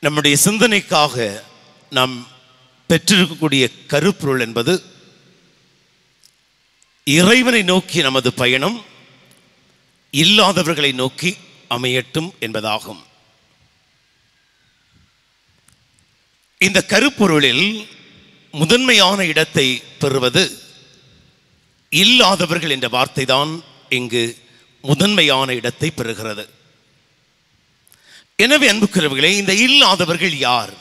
நம்முடைய சிந்தனைக்காக நாம் பெற்றிருக்கக்கூடிய கருப்பொருள் என்பது இறைவனை நோக்கி நமது பயணம் இல்லாதவர்களை நோக்கி அமையட்டும் என்பதாகும். இந்த கருப்பொருளில் முதன்மையான இடத்தை பெறுவது இல்லாதவர்கள் என்ற வார்த்தை தான் இங்கு முதன்மையான இடத்தை பெறுகிறது. எனவே அன்புக்குரியவர்களே, இந்த இல்லாதவர்கள் யார்?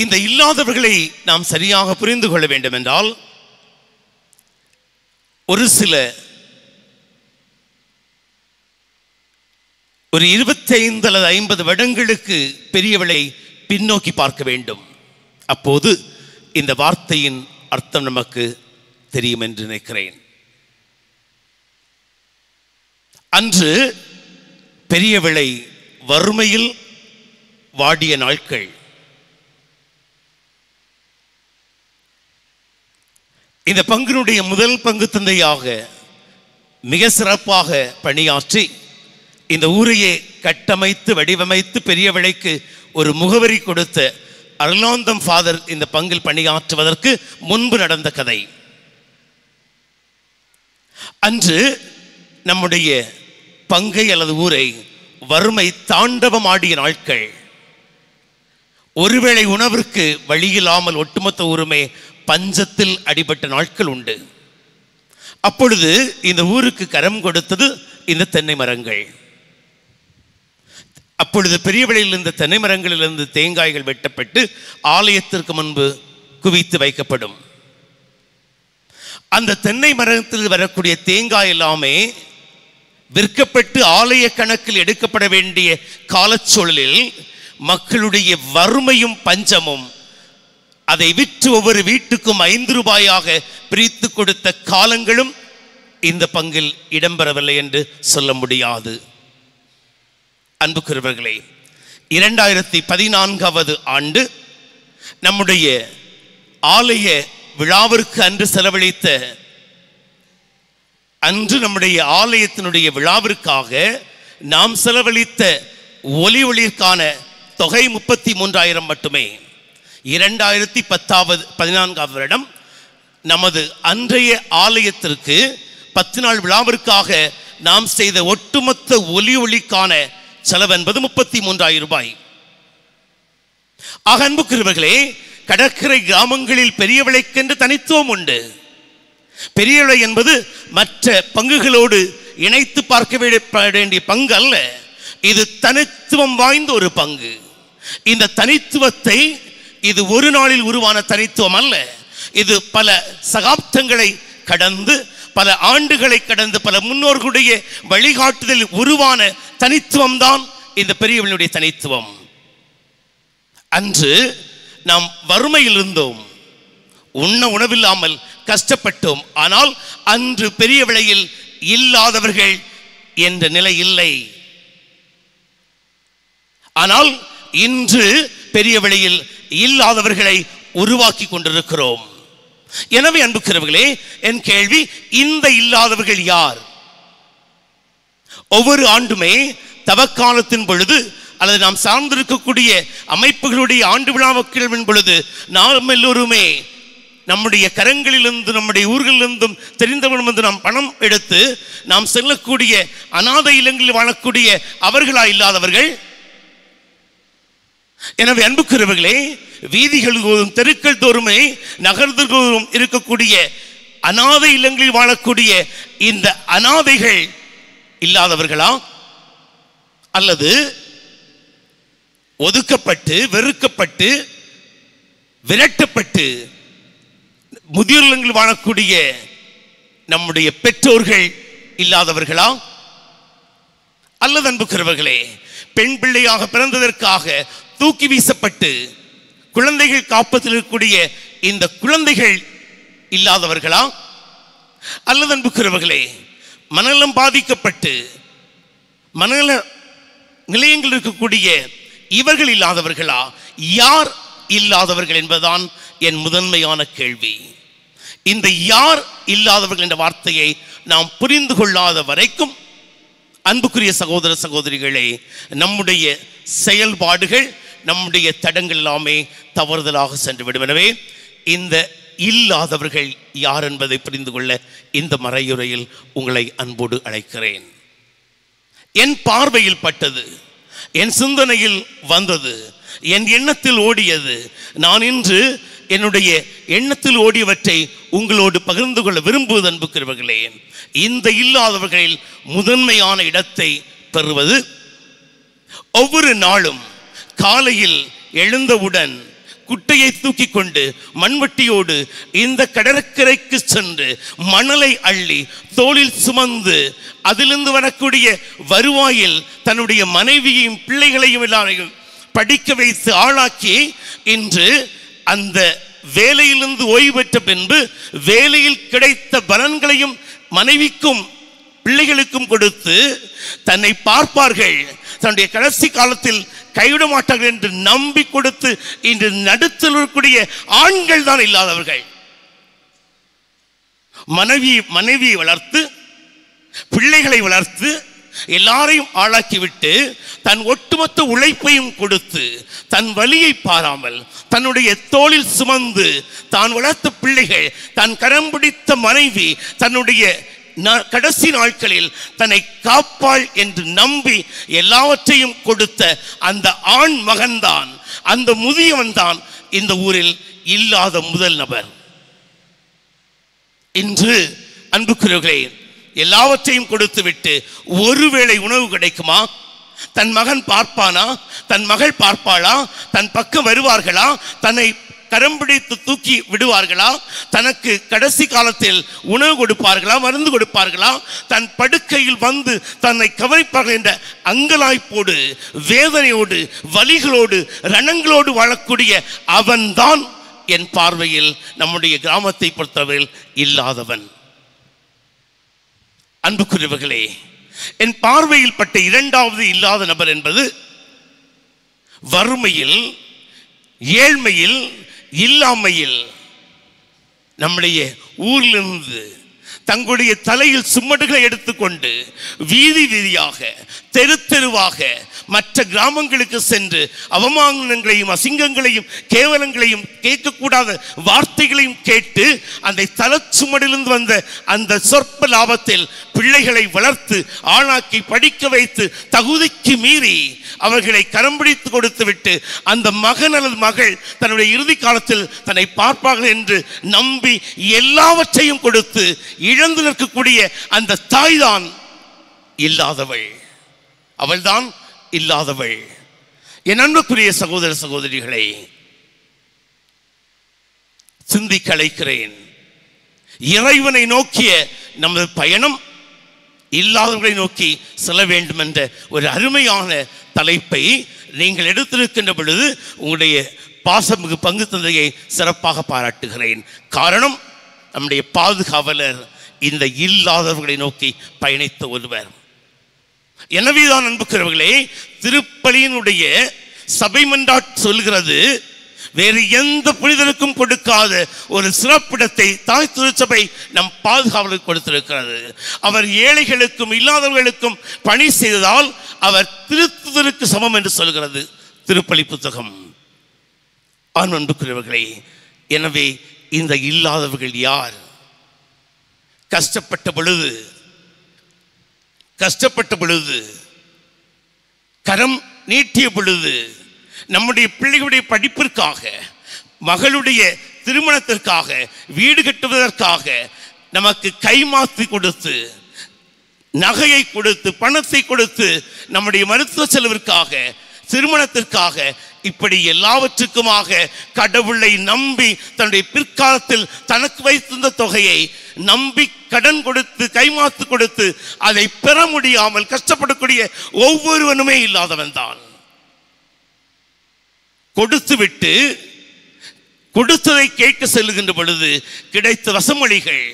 இந்த இல்லாதவர்களை நாம் சரியாக புரிந்து கொள்ள வேண்டும் என்றால் ஒரு 25 அல்லது 50 வருடங்களுக்கு பெரியவளை பின்னோக்கி பார்க்க வேண்டும். அப்போது இந்த வார்த்தையின் அர்த்தம் நமக்கு தெரியும் என்று நினைக்கிறேன். அன்று பெரியவளை வறுமையில் வாடிய நாட்கள். இந்த பங்கினுடைய முதல் பங்கு தந்தையாக மிக சிறப்பாக பணியாற்றி இந்த ஊரையே கட்டமைத்து வடிவமைத்து பெரியவளைக்கு ஒரு முகவரி கொடுத்த அருளாந்தம் ஃபாதர் இந்த பங்கில் பணியாற்றுவதற்கு முன்பு நடந்த கதை. அன்று நம்முடைய பங்கை அல்லது ஊரை வறுமை தாண்டவமாடிய நாட்கள். ஒருவேளை உணவிற்கு வழியில்லாமல் ஒட்டுமொத்த ஊருமே பஞ்சத்தில் அடிபட்ட நாட்கள் உண்டு. அப்பொழுது இந்த ஊருக்கு கரம் கொடுத்தது இந்த தென்னை மரங்கள். அப்பொழுது பெரியவளையில் இந்த தென்னை மரங்களிலிருந்து தேங்காய்கள் வெட்டப்பட்டு ஆலயத்திற்கு முன்பு குவித்து வைக்கப்படும். அந்த தென்னை மரத்தில் வரக்கூடிய தேங்காய் எல்லாமே விற்கப்பட்டு ஆலய கணக்கில் எடுக்கப்பட வேண்டிய காலச்சூழலில் மக்களுடைய வறுமையும் பஞ்சமும் அதை விற்று ஒவ்வொரு வீட்டுக்கும் 5 ரூபாயாக பிரித்து கொடுத்த காலங்களும் இந்த பங்கில் இடம்பெறவில்லை என்று சொல்ல முடியாது. அன்புக்குரியவர்களே, 2014வது ஆண்டு நம்முடைய ஆலய விழாவிற்கு அன்று செலவழித்த நம்முடைய ஆலயத்தினுடைய விழாவிற்காக நாம் செலவழித்த ஒளிக்கான தொகை 33,000 மட்டுமே. 2014வது வருடம் நமது அன்றைய ஆலயத்திற்கு 10 நாள் விழாவிற்காக நாம் செய்த ஒட்டுமொத்த ஒளிக்கான செலவு என்பது 33,000 ரூபாய். ஆக அன்புக்குரியவர்களே, கடற்கரை கிராமங்களில் பெரியவளைக்கென்று தனித்துவம் உண்டு. பெரியவளை என்பது மற்ற பங்குகளோடு இணைத்து பார்க்க வேண்டிய பங்கு அல்ல. இது தனித்துவம் வாய்ந்த ஒரு பங்கு. இந்த தனித்துவத்தை இது ஒரு நாளில் உருவான தனித்துவம் அல்ல. இது பல சகாப்தங்களை கடந்து, பல ஆண்டுகளை கடந்து, பல முன்னோர்களுடைய வழிகாட்டுதல் உருவான தனித்துவம் தான் இந்த பெரியவளுடைய தனித்துவம். அன்று நாம் வறுமையில் இருந்தோம், உண்ண உணவில்லாமல் கஷ்டப்பட்டோம். ஆனால் அன்று பெரியவளையில் இல்லாதவர்கள் என்ற நிலை இல்லை. ஆனால் இன்று பெரியவளையில் இல்லாதவர்களை உருவாக்கி கொண்டிருக்கிறோம். எனவே அன்புக்குரியவர்களே, என் கேள்வி, இந்த இல்லாதவர்கள் யார்? ஒவ்வொரு ஆண்டுமே தவக்காலத்தின் பொழுது அல்லது நாம் சார்ந்திருக்கக்கூடிய அமைப்புகளுடைய ஆண்டு விழாக்களின் பொழுது நாம் எல்லோருமே நம்முடைய கரங்களிலிருந்து நம்முடைய ஊர்களிலிருந்தும் தெரிந்தவர்களும் நாம் பணம் எடுத்து நாம் செல்லக்கூடிய அநாதை இல்லங்களில் வாழக்கூடிய அவர்களா இல்லாதவர்கள்? எனவே அன்புக்குரியவர்களே, வீதிகள் தோறும் தெருக்கள் தோறுமே நகர்ந்து தோறும் இருக்கக்கூடிய அநாதை இல்லங்களில் வாழக்கூடிய இந்த அநாதைகள் இல்லாதவர்களா? அல்லது ஒதுக்கப்பட்டு வெறுக்கப்பட்டு விரட்டப்பட்டு முதியோர்கள் வாழக்கூடிய நம்முடைய பெற்றோர்கள் இல்லாதவர்களா? அல்லது அன்புக்குரியவர்களே, பெண் பிள்ளையாக பிறந்ததற்காக தூக்கி வீசப்பட்டு குழந்தைகள் காப்பதில் இருக்கக்கூடிய இந்த குழந்தைகள் இல்லாதவர்களா? அல்லது அன்புக்குரியவர்களே, மனநலம் பாதிக்கப்பட்டு மனநல நிலையங்கள் இருக்கக்கூடிய இவர்கள் இல்லாதவர்களா? யார் இல்லாதவர்கள் என்பதுதான் என் முதன்மையான கேள்வி. இந்த யார் இல்லாதவர்கள் என்ற வார்த்தையை நாம் புரிந்து கொள்ளாத வரைக்கும் அன்புக்குரிய சகோதர சகோதரிகளே, நம்முடைய செயல்பாடுகள், நம்முடைய தடங்கள் எல்லாமே தவறுதலாக சென்று விடும். எனவே இந்த இல்லாதவர்கள் யார் என்பதை புரிந்து கொள்ள இந்த மறையுரையில் உங்களை அன்போடு அழைக்கிறேன். என் பார்வையில் பட்டது, என் சிந்தனையில் வந்தது, என் எண்ணத்தில் ஓடியது. நான் இன்று என்னுடைய எண்ணத்தில் ஓடியவற்றை உங்களோடு பகிர்ந்து கொள்ள விரும்புவது அன்புக்குரியவர்களே, இந்த இல்லாதவர்களில் முதன்மையான இடத்தை பெறுவது ஒவ்வொரு நாளும் காலையில் எழுந்தவுடன் குட்டையை தூக்கி கொண்டு மண்வெட்டியோடு இந்த கடற்கரைக்கு சென்று மணலை அள்ளி தோளில் சுமந்து அதிலிருந்து வரக்கூடிய வருவாயில் தன்னுடைய மனைவியையும் பிள்ளைகளையும் எல்லாரையும் படிக்க வைத்து ஆளாக்கி இன்று அந்த வேலையிலிருந்து ஓய்வு பெற்ற பின்பு வேலையில் கிடைத்த பலன்களையும் மனைவிக்கும் பிள்ளைகளுக்கும் கொடுத்து தன்னை பார்ப்பார்கள், தன்னுடைய கடைசி காலத்தில் கைவிட மாட்டார்கள் என்று நம்பி கொடுத்து இன்று நடுத்தில் இருக்கக்கூடிய ஆண்கள் தான் இல்லாதவர்கள். மனைவியை வளர்த்து பிள்ளைகளை வளர்த்து எல்லாரையும் ஆளாக்கிவிட்டு தன் ஒட்டுமொத்த உழைப்பையும் கொடுத்து தன் வலியை பாராமல் தன்னுடைய தோளில் சுமந்து தான் வளர்த்த பிள்ளைகள், தான் கரம் பிடித்த மனைவி தன்னுடைய கடைசி நாட்களில் தன்னை காப்பாள் என்று நம்பி எல்லாவற்றையும் கொடுத்த அந்த ஆண் மகன்தான், அந்த முதியவன் தான் இந்த ஊரில் இல்லாத முதல் நபர். இன்று அன்புக்குரியவர்களே, எல்லாவற்றையும் கொடுத்து விட்டு ஒருவேளை உணவு கிடைக்குமா? தன் மகன் பார்ப்பானா? தன் மகள் பார்ப்பாளா? தன் பக்கம் வருவார்களா? தன்னை கரம் பிடித்து தூக்கி விடுவார்களா? தனக்கு கடைசி காலத்தில் உணவு கொடுப்பார்களா? மருந்து கொடுப்பார்களா? தன் படுக்கையில் வந்து தன்னை கவனிப்பார்கள் என்ற அங்கலாய்ப்போடு, வேதனையோடு, வலிகளோடு, ரணங்களோடு வாழக்கூடிய அவன்தான் என் பார்வையில் நம்முடைய கிராமத்தை பொறுத்தவரையில் இல்லாதவன். அன்புக்குரியவர்களே, என் பார்வையில் பட்ட இரண்டாவது இல்லாத நபர் என்பது வறுமையில், ஏழ்மையில், இல்லாமையில் நம்முடைய ஊரிலிருந்து தங்களுடைய தலையில் சும்மடுகளை எடுத்துக்கொண்டு வீதி வீதியாக, தெரு தெருவாக மற்ற கிராமங்களுக்கு சென்று அவமானங்களையும் அசிங்கங்களையும் கேவலங்களையும் கேட்கக்கூடாத வார்த்தைகளையும் கேட்டு அந்த தலச்சுமடிலிருந்து வந்த அந்த சொற்ப லாபத்தில் பிள்ளைகளை வளர்த்து ஆளாக்கி படிக்க வைத்து தகுதிக்கு மீறி அவர்களை கரம் பிடித்து கொடுத்து விட்டு அந்த மகன் அல்லது மகள் தன்னுடைய இறுதி காலத்தில் தன்னை பார்ப்பார்கள் என்று நம்பி எல்லாவற்றையும் கொடுத்து இழந்து நிற்கக்கூடிய அந்த தாய்தான் இல்லாதவள். அவள்தான் இல்லாதவள். என் அன்புக்குரிய சகோதர சகோதரிகளை, சிந்திக்க அழைக்கிறேன். இறைவனை நோக்கிய நமது பயணம் இல்லாதவர்களை நோக்கி செல்ல வேண்டும் என்ற ஒரு அருமையான தலைப்பை நீங்கள் எடுத்திருக்கின்ற பொழுது உங்களுடைய பாசமிகு பங்கு தந்தையை சிறப்பாக பாராட்டுகிறேன். காரணம், நம்முடைய பாதுகாவலர் இந்த இல்லாதவர்களை நோக்கி பயணித்த ஒருவர். எனவேதான் அன்புக்குரியவர்களே, திருப்பலியினுடைய சபை மன்றாட்டு சொல்கிறது, வேறு எந்த புனிதருக்கும் கொடுக்காத ஒரு சிறப்பிடத்தை தாய் திருச்சபை நம் பாதுகாவலுக்கு கொடுத்திருக்கிறது. அவர் ஏழைகளுக்கும் இல்லாதவர்களுக்கும் பணி செய்ததால் அவர் திருத்துதலுக்கு சமம் என்று சொல்கிறது திருப்பலி புத்தகம். அன்புக்குரியவர்களே, எனவே இந்த இல்லாதவர்கள் யார்? கஷ்டப்பட்ட பொழுது கரம் நீட்டிய பொழுது, நம்முடைய பிள்ளைகளுடைய படிப்பிற்காக, மகளுடைய திருமணத்திற்காக, வீடு கட்டுவதற்காக நமக்கு கைமாற்றி கொடுத்து, நகையை கொடுத்து, பணத்தை கொடுத்து, நம்முடைய மருத்துவ செலவிற்காக, திருமணத்திற்காக, இப்படி எல்லாவற்றுக்குமாக கடவுளை நம்பி தன்னுடைய பிற்காலத்தில் தனக்கு வைத்திருந்த தொகையை நம்பி கடன் கொடுத்து கைமாத்து கொடுத்து அதை பெற முடியாமல் கஷ்டப்படக்கூடிய ஒவ்வொருவனுமே இல்லாதவன் தான். கொடுத்துவிட்டு கொடுத்ததை கேட்க செல்லுகின்ற பொழுது கிடைத்த வசமொழிகள்,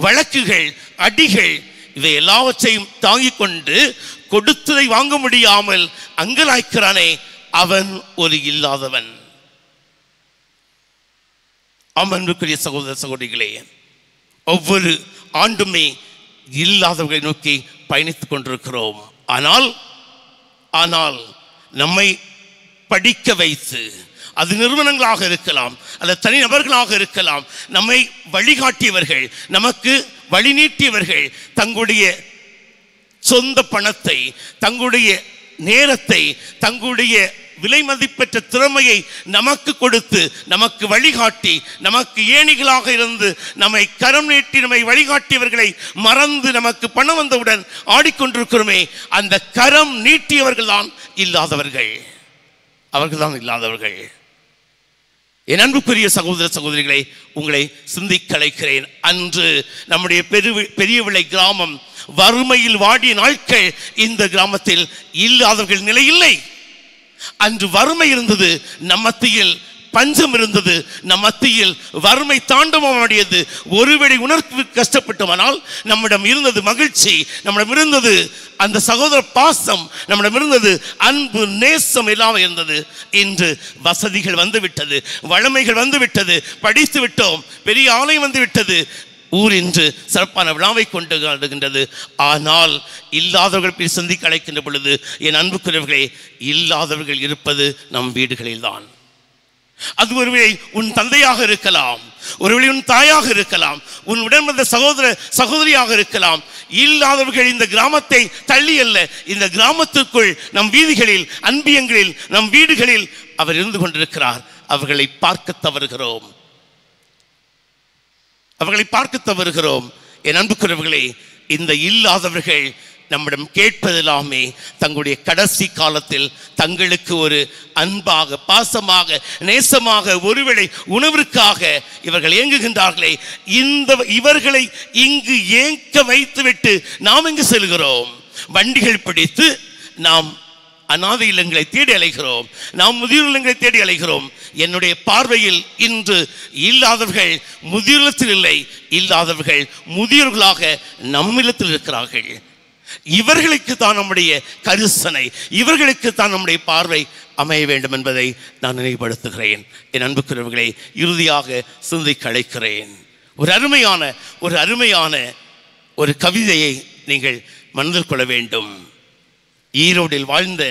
வழக்குகள், அடிகள், இவை எல்லாவற்றையும் தாங்கிக் கொண்டு கொடுத்ததை வாங்க முடியாமல் அங்கலாய்க்கிறானே, அவன் ஒரு இல்லாதவன். அன்புக்குரிய சகோதர சகோதரிகளே, ஒவ்வொரு ஆண்டுமே இல்லாதவர்களை நோக்கி பயணித்துக் கொண்டிருக்கிறோம். ஆனால் நம்மை படிக்க வைத்து, அது நிறுவனங்களாக இருக்கலாம் அல்லது தனிநபர்களாக இருக்கலாம், நம்மை வழிகாட்டியவர்கள், நமக்கு வழி நீட்டியவர்கள் தங்களுடைய சொந்த பணத்தை, தங்களுடைய நேரத்தை, தங்களுடைய விலை மதிப்பெற்ற திறமையை நமக்கு கொடுத்து, நமக்கு வழிகாட்டி, நமக்கு ஏணிகளாக இருந்து நம்மை கரம் நீட்டி நம்மை வழிகாட்டியவர்களை மறந்து நமக்கு பணம் வந்தவுடன் ஆடிக்கொண்டிருக்கிறோமே, அந்த கரம் நீட்டியவர்கள் தான் இல்லாதவர்கள். அவர்கள்தான் இல்லாதவர்கள். என் அன்புக்குரிய சகோதர சகோதரிகளை, உங்களை சிந்திக்க அழைக்கிறேன். அன்று நம்முடைய பெரியவிளை கிராமம் வறுமையில் வாடிய நாட்கள் இந்த கிராமத்தில் இல்லாதவர்கள் நிலை இல்லை. அன்று வறுமை இருந்தது, நம் மத்தியில் பஞ்சம் இருந்தது, நம் மத்தியில் வறுமை தாண்டவமாடியது. ஒருவேளை உணர்வு கஷ்டப்பட்டோமானால் நம்மிடம் இருந்தது மகிழ்ச்சி, நம்மிடம் இருந்தது அந்த சகோதர பாசம், நம்மிடம் இருந்தது அன்பு, நேசம் எல்லாம் இருந்தது. இன்று வசதிகள் வந்துவிட்டது, வளமைகள் வந்துவிட்டது, படித்து விட்டோம், பெரிய ஆலயம் வந்து விட்டது, ஊர் இன்று சிறப்பான விழாவை கொண்டாடுகின்றது. ஆனால் இல்லாதவர்கள் சிந்திக்க அழைக்கின்ற பொழுது, என் அன்புக்குரியவர்களே, இல்லாதவர்கள் இருப்பது நம் வீடுகளில் தான். அது ஒருவேளை உன் தந்தையாக இருக்கலாம், ஒருவேளை உன் தாயாக இருக்கலாம், உன் உடன் வந்த சகோதர சகோதரியாக இருக்கலாம். இல்லாதவர்கள் இந்த கிராமத்தை தள்ளி அல்ல, இந்த கிராமத்திற்குள், நம் வீதிகளில், அன்பியங்களில், நம் வீடுகளில் அவர் இருந்து கொண்டிருக்கிறார். அவர்களை பார்க்க தவறுகிறோம், அவர்களை பார்க்க தவறுகிறோம். என் அன்புக்குரியவர்களே, இந்த இல்லாதவர்கள் நம்மிடம் கேட்பதெல்லாமே தங்களுடைய கடைசி காலத்தில் தங்களுக்கு ஒரு அன்பாக, பாசமாக, நேசமாக, ஒருவேளை உணவிற்காக இவர்கள் ஏங்குகின்றார்களே, இவர்களை இங்கு ஏங்க வைத்துவிட்டு நாம் இங்கு செல்கிறோம். வண்டிகள் பிடித்து நாம் அநாதை இல்லங்களை தேடி அலைகிறோம், நாம் முதியோர் இல்லங்களை தேடி அலைகிறோம். என்னுடைய பார்வையில் இன்று இல்லாதவர்கள் முதியோரத்தில் இல்லை, இல்லாதவர்கள் முதியோர்களாக நம்மிடத்தில் இருக்கிறார்கள். இவர்களுக்கு தான் நம்முடைய கரிசனை, இவர்களுக்கு தான் நம்முடைய பார்வை அமைய வேண்டும் என்பதை நான் நினைவுபடுத்துகிறேன். என் அன்புக்குரியவர்களை, இறுதியாக சிந்திக்க அழைக்கிறேன். ஒரு அருமையான ஒரு கவிதையை நீங்கள் மனதில் கொள்ள வேண்டும். ஈரோடில் வாழ்ந்த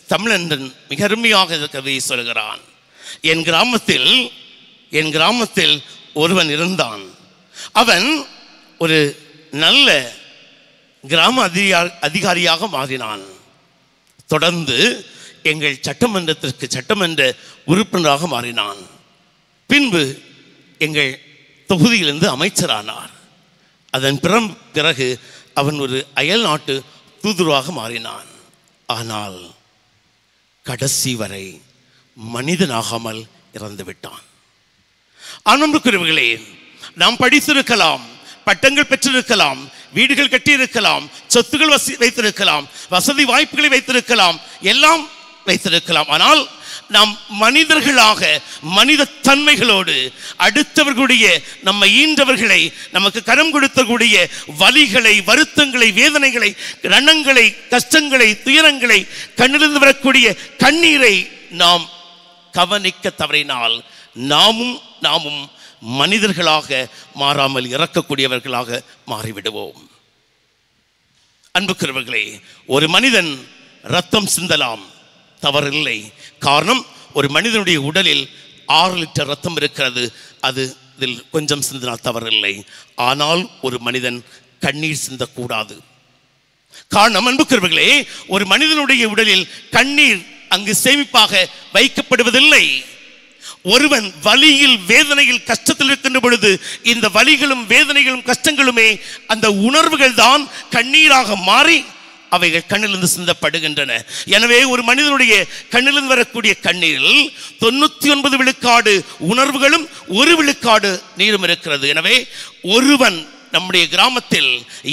தமிழன் மிக அருமையாக இந்த கவிதையை சொல்கிறான். என் கிராமத்தில் ஒருவன் இருந்தான். அவன் ஒரு நல்ல கிராம அதிகாரியாக மாறினான். தொடர்ந்து எங்கள் சட்டமன்ற உறுப்பினராக மாறினான். பின்பு எங்கள் தொகுதியிலிருந்து அமைச்சரானார். அதன் பிறகு அவன் ஒரு அயல் நாட்டு தூதுவராக மாறினான். ஆனால் கடைசி வரை மனிதனாகாமல் இறந்து விட்டான். அன்புக்குரியவர்களே, நாம் படித்திருக்கலாம், பட்டங்கள் பெற்றிருக்கலாம், வீடுகள் கட்டியிருக்கலாம், சொத்துக்கள் வைத்திருக்கலாம், வசதி வாய்ப்புகளை வைத்திருக்கலாம், எல்லாம் வைத்திருக்கலாம். ஆனால் நாம் மனிதர்களாக, மனித தன்மைகளோடு அடுத்தவர்களுடைய, நம்மை ஈன்றவர்களை, நமக்கு கரம் கொடுத்தக்கூடிய வலிகளை, வருத்தங்களை, வேதனைகளை, ரணங்களை, கஷ்டங்களை, துயரங்களை, கண்ணிலிருந்து வரக்கூடிய கண்ணீரை நாம் கவனிக்க தவறினால் நாமும் மனிதர்களாக மாறாமல் இறக்கக்கூடியவர்களாக மாறிவிடுவோம். அன்புக்குரியவர்களே, ஒரு மனிதன் ரத்தம் சிந்தலாம், தவறில்லை. காரணம், ஒரு மனிதனுடைய உடலில் 6 லிட்டர் ரத்தம் இருக்கிறது, அதில் கொஞ்சம் சிந்தினால் தவறில்லை. ஆனால் ஒரு மனிதன் கண்ணீர் சிந்தக்கூடாது. காரணம், அன்புக்குரியவர்களே, ஒரு மனிதனுடைய உடலில் கண்ணீர் அங்கு சேமிப்பாக வைக்கப்படுவதில்லை. ஒருவன் வலியில், வேதனையில், கஷ்டத்தில் இருக்கின்ற பொழுது இந்த வலிகளும் வேதனைகளும் கஷ்டங்களுமே அந்த உணர்வுகள் தான் கண்ணீராக மாறி அவைகள் கண்ணிலிருந்து சிந்தப்படுகின்றன. எனவே ஒரு மனிதனுடைய கண்ணிலிருந்து வரக்கூடிய கண்ணீரில் 99 விழுக்காடு உணர்வுகளும் 1 விழுக்காடு நீரும் இருக்கிறது. எனவே ஒருவன் நம்முடைய கிராமத்தில்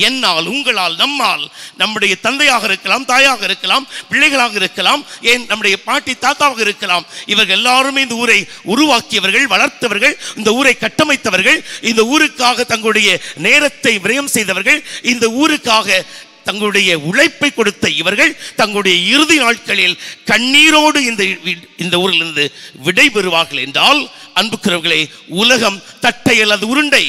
என்னால், உங்களால், நம்மால், நம்முடைய தந்தையாக இருக்கலாம், தாயாக இருக்கலாம், பிள்ளைகளாக இருக்கலாம், ஏன் நம்முடைய பாட்டி தாத்தாவாக இருக்கலாம், இவர்கள் எல்லாருமே இந்த ஊரை உருவாக்கியவர்கள், வளர்த்தவர்கள், இந்த ஊரை கட்டமைத்தவர்கள், இந்த ஊருக்காக தங்களுடைய நேரத்தை விரயம் செய்தவர்கள், இந்த ஊருக்காக தங்களுடைய உழைப்பை கொடுத்த இவர்கள் தங்களுடைய இறுதி நாட்களில் கண்ணீரோடு இந்த ஊரிலிருந்து விடை பெறுவார்கள் என்றால், அன்புக்குரியவர்களே, உலகம் தட்டை அல்லது உருண்டை.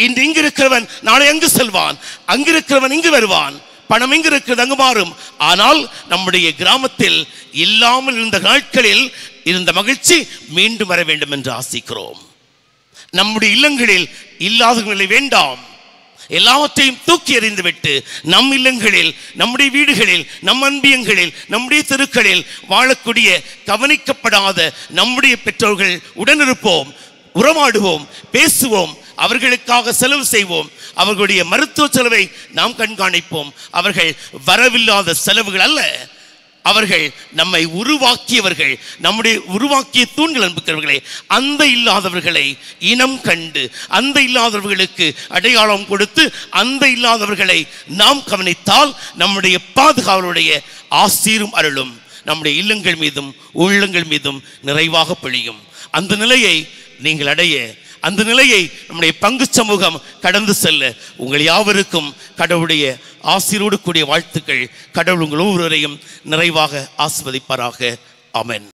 இன்று இங்கு இருக்கிறவன் நாளை அங்கு செல்வான், அங்கிருக்கிறவன் இங்கு வருவான், பணம் எங்கு இருக்கிறது அங்கு மாறும். ஆனால் நம்முடைய கிராமத்தில் இல்லாமல் இருந்த நாட்களில் இருந்த மகிழ்ச்சி மீண்டும் வர வேண்டும் என்று ஆசிக்கிறோம். நம்முடைய இல்லங்களில் இல்லாதவர்களை வேண்டாம், எல்லாவற்றையும் தூக்கி எறிந்துவிட்டு நம் இல்லங்களில், நம்முடைய வீடுகளில், நம் அன்பியங்களில், நம்முடைய தெருக்களில் வாழக்கூடிய கவனிக்கப்படாத நம்முடைய பெற்றோர்கள் உடனிருப்போம், உறவாடுவோம், பேசுவோம், அவர்களுக்காக செலவு செய்வோம், அவர்களுடைய மருத்துவ செலவை நாம் கண்காணிப்போம். அவர்கள் வரவில்லாத செலவுகள் அல்ல, அவர்கள் நம்மை உருவாக்கியவர்கள், நம்முடைய உருவாக்கிய தூண்கள். அன்புக்கிறவர்களே, அந்த இல்லாதவர்களை இனம் கண்டு, அந்த இல்லாதவர்களுக்கு அடையாளம் கொடுத்து, அந்த இல்லாதவர்களை நாம் கவனித்தால் நம்முடைய பாதுகாவலுடைய ஆசீரும் அருளும் நம்முடைய இல்லங்கள் மீதும் உள்ளங்கள் மீதும் நிறைவாக பொழியும். அந்த நிலையை நீங்கள் அடைய, அந்த நிலையை நம்முடைய பங்கு சமூகம் கடந்து செல்ல உங்கள் யாவருக்கும் கடவுளுடைய ஆசீரோடு கூடிய வாழ்த்துக்கள். கடவுள் உங்கள் ஒவ்வொருவரையும் நிறைவாக ஆசீர்வதிப்பாராக. ஆமென்.